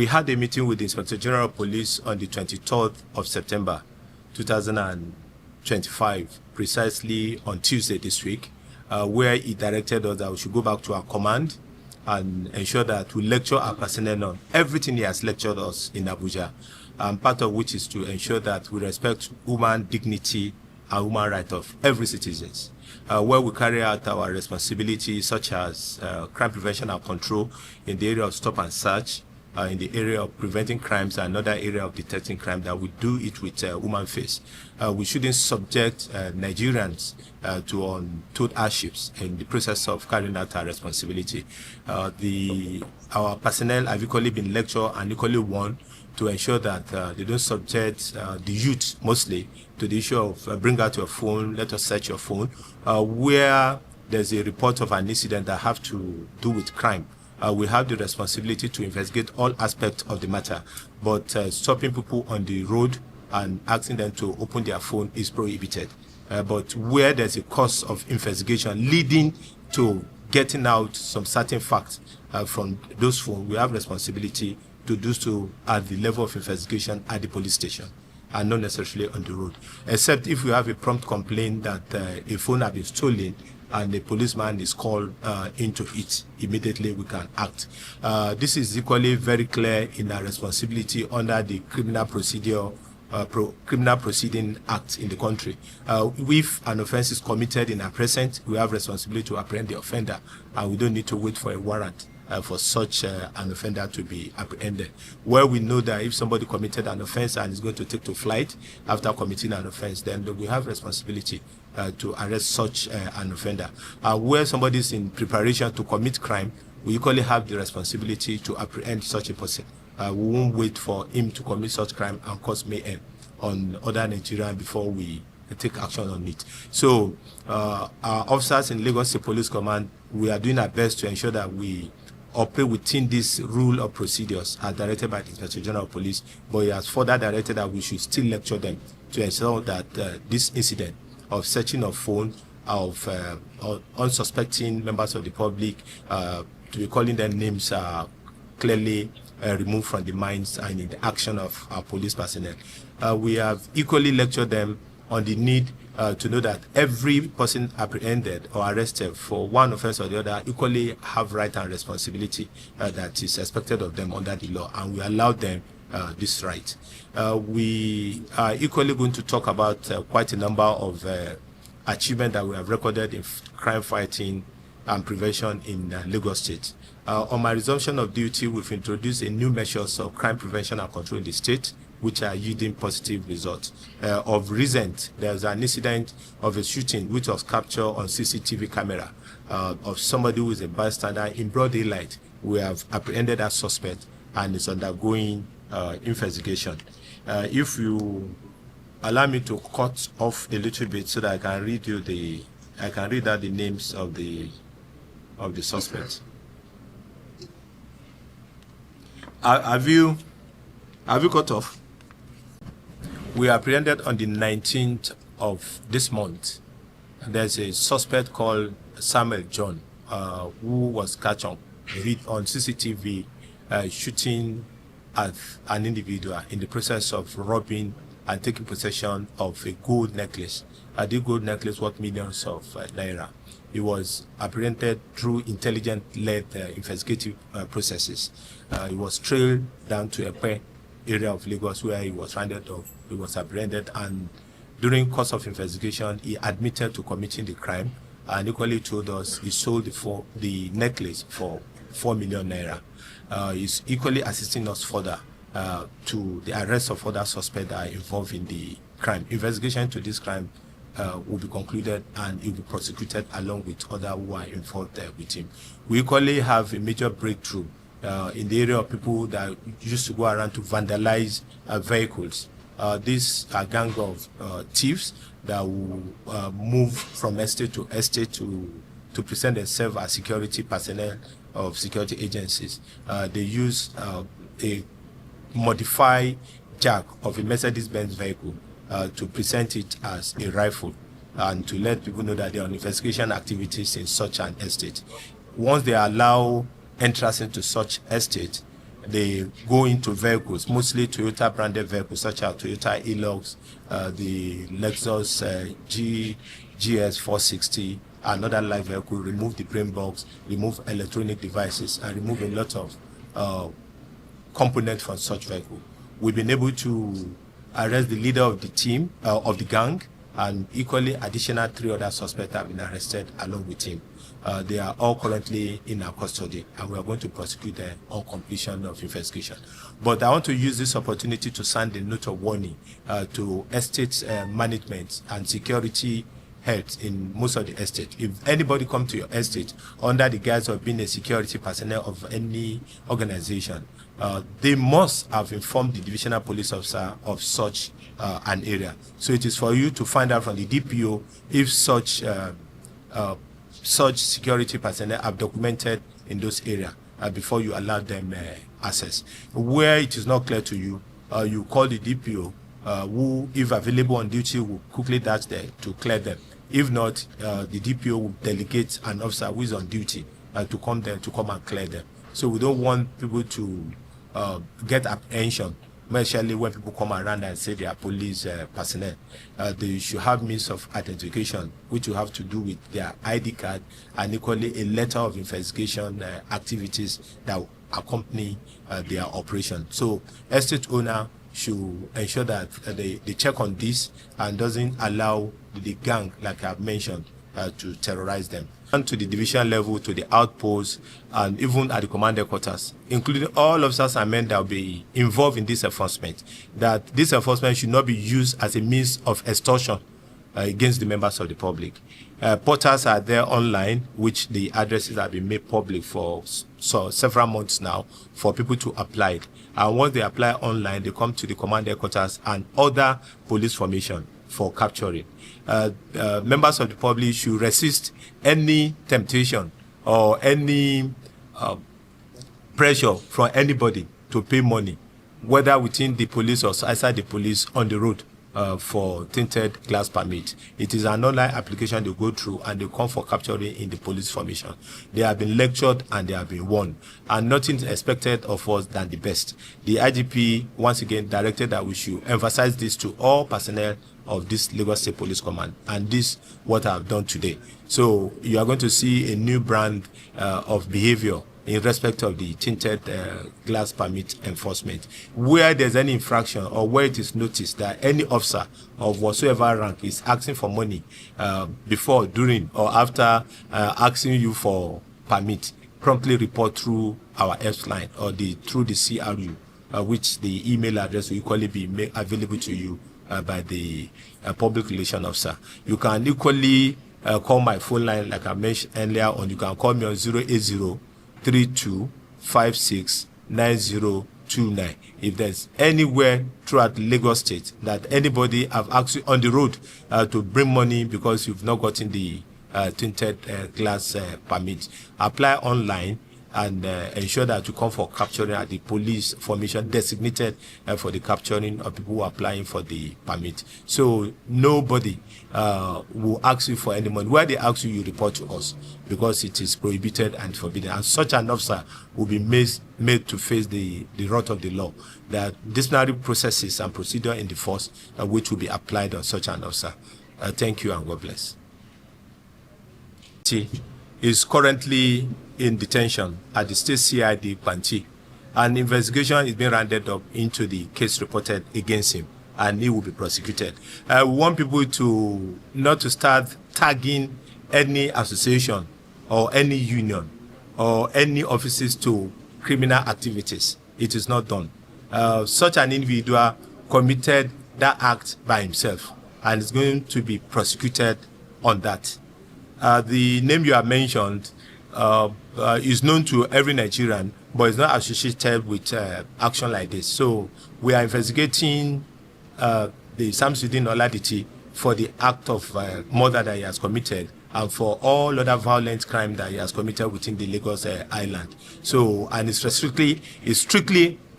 We had a meeting with the Inspector General of Police on the 23rd of September 2025, precisely on Tuesday this week, where he directed us that we should go back to our command and ensure that we lecture our personnel on everything he has lectured us in Abuja, part of which is to ensure that we respect human dignity and human rights of every citizen, where we carry out our responsibilities such as crime prevention and control in the area of stop and search, in the area of preventing crimes, and another area of detecting crime, that we do it with human face. We shouldn't subject Nigerians to untold hardships in the process of carrying out our responsibility. Our personnel have equally been lectured and equally warned to ensure that they don't subject the youth mostly to the issue of bring out your phone, let us search your phone, where there's a report of an incident that have to do with crime. We have the responsibility to investigate all aspects of the matter, but stopping people on the road and asking them to open their phone is prohibited. But where there's a course of investigation leading to getting out some certain facts from those phones, we have responsibility to do so at the level of investigation at the police station and not necessarily on the road, except if we have a prompt complaint that a phone has been stolen and the policeman is called into it. Immediately we can act. This is equally very clear in our responsibility under the Criminal Proceeding Act in the country. If an offense is committed in our presence, we have responsibility to apprehend the offender, and we don't need to wait for a warrant for such an offender to be apprehended. Where we know that if somebody committed an offense and is going to take to flight after committing an offense, then we have responsibility to arrest such an offender. Where somebody is in preparation to commit crime, we equally have the responsibility to apprehend such a person. We won't wait for him to commit such crime and cause mayhem on other Nigerians before we take action on it. So our officers in Lagos State Police Command, we are doing our best to ensure that we operate within this rule of procedures as directed by the Inspector General of Police, but he has further directed that we should still lecture them to ensure that this incident of searching of phone of unsuspecting members of the public, to be calling their names, are clearly removed from the minds and in the action of our police personnel. We have equally lectured them on the need to know that every person apprehended or arrested for one offense or the other equally have right and responsibility that is expected of them under the law, and we allow them this right. We are equally going to talk about quite a number of achievements that we have recorded in crime fighting and prevention in Lagos State. On my resumption of duty, we've introduced a new measures of crime prevention and control in the state, which are yielding positive results. Of recent, there's an incident of a shooting which was captured on CCTV camera of somebody who is a bystander in broad daylight. We have apprehended that suspect and is undergoing investigation. If you allow me to cut off a little bit so that I can read out the names of the suspects. Have you cut off? We apprehended on the 19th of this month. There's a suspect called Samuel John, who was catch on CCTV shooting at an individual in the process of robbing and taking possession of a gold necklace. The gold necklace worth millions of naira. He was apprehended through intelligence-led investigative processes. He was trailed down to a area of Lagos where he was rounded up. He was apprehended, and during course of investigation, he admitted to committing the crime and equally told us he sold the necklace for 4 million naira. He's equally assisting us further to the arrest of other suspects that are involved in the crime. Investigation to this crime will be concluded and he will be prosecuted along with others who are involved with him. We equally have a major breakthrough in the area of people that used to go around to vandalize vehicles. These are gang of thieves that will move from estate to estate to present themselves as security personnel of security agencies. They use a modified jack of a Mercedes-Benz vehicle to present it as a rifle and to let people know that they are on investigation activities in such an estate. Once they allow entrance into such estate, they go into vehicles, mostly Toyota branded vehicles such as Toyota Hilux, the Lexus GS 460, another light vehicle, remove the brain box, remove electronic devices, and remove a lot of components from such vehicle. We've been able to arrest the leader of the team, of the gang, and equally additional 3 other suspects have been arrested along with him. They are all currently in our custody, and we are going to prosecute them on completion of investigation. But I want to use this opportunity to send a note of warning to estate management and security heads in most of the estate. If anybody comes to your estate under the guise of being a security personnel of any organization, they must have informed the divisional police officer of such an area. So it is for you to find out from the DPO if such security personnel have documented in those areas before you allow them access. Where it is not clear to you, you call the DPO, who, if available on duty, will quickly dash there to clear them. If not, the DPO will delegate an officer who is on duty to come there to come and clear them. So we don't want people to get apprehension, especially when people come around and say they are police personnel. They should have means of identification, which will have to do with their ID card and equally a letter of investigation activities that will accompany their operation. So estate owner should ensure that they check on this and doesn't allow the gang, like I've mentioned, to terrorize them. And to the division level, to the outposts, and even at the commander quarters, including all officers and men that will be involved in this enforcement, that this enforcement should not be used as a means of extortion against the members of the public. Portals are there online, which the addresses have been made public for several months now for people to apply it. And once they apply online, they come to the commander quarters and other police formation for capturing. Members of the public should resist any temptation or any pressure from anybody to pay money, whether within the police or outside the police, on the road for tinted glass permit. It is an online application they go through and they come for capturing in the police formation. They have been lectured and they have been warned, and nothing is expected of us than the best. The IGP once again directed that we should emphasize this to all personnel of this Lagos State Police Command, and this what I've done today. So you are going to see a new brand of behavior in respect of the tinted glass permit enforcement. Where there's any infraction or where it is noticed that any officer of whatsoever rank is asking for money before, during, or after asking you for permit, promptly report through our F line or through the CRU, which the email address will equally be made available to you by the public relation officer. You can equally call my phone line, like I mentioned earlier on. You can call me on 080-3256-9029. If there's anywhere throughout Lagos State that anybody have asked you on the road to bring money because you've not gotten the tinted glass permit, apply online and ensure that you come for capturing at the police formation designated for the capturing of people who are applying for the permit. So nobody will ask you for any money. Where they ask you, you report to us, because it is prohibited and forbidden. And such an officer will be made to face the wrath of the law. There are disciplinary processes and procedure in the force which will be applied on such an officer. Thank you and God bless. Is currently in detention at the State CID Panti. An investigation is being rounded up into the case reported against him, and he will be prosecuted. We want people to not to start tagging any association or any union or any offices to criminal activities. It is not done. Such an individual committed that act by himself and is going to be prosecuted on that. The name you have mentioned is known to every Nigerian, but it's not associated with action like this. So we are investigating the Samsudeen Oladiti for the act of murder that he has committed and for all other violent crime that he has committed within the Lagos Island. So, and it's strictly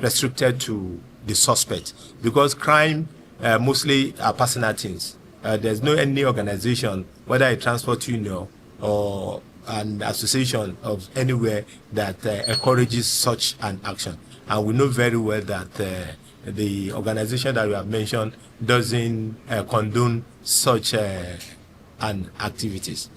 restricted to the suspect, because crime mostly are personal things. There's no any organization, whether a transport union or an association of anywhere, that encourages such an action. And we know very well that the organization that we have mentioned doesn't condone such activities.